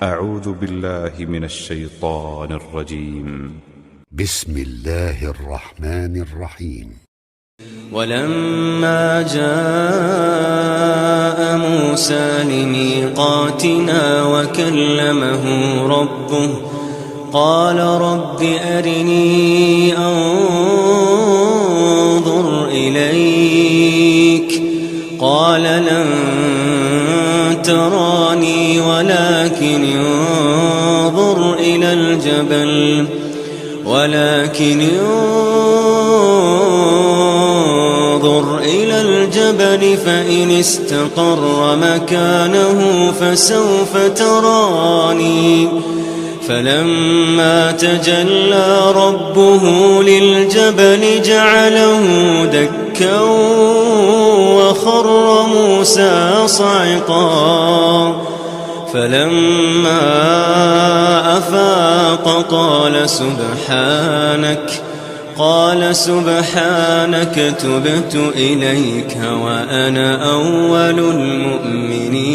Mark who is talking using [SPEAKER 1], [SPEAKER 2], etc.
[SPEAKER 1] أعوذ بالله من الشيطان الرجيم.
[SPEAKER 2] بسم الله الرحمن الرحيم.
[SPEAKER 3] ولما جاء موسى لميقاتنا وكلمه ربه قال رب أرني أنظر إليك قال لن تراني ولكن انظر إلى الجبل فإن استقر مكانه فسوف تراني فلما تجلى ربه للجبل جعله دكا وخر موسى صعقا فلما أفاق قال سبحانك تبت إليك وأنا أول المؤمنين.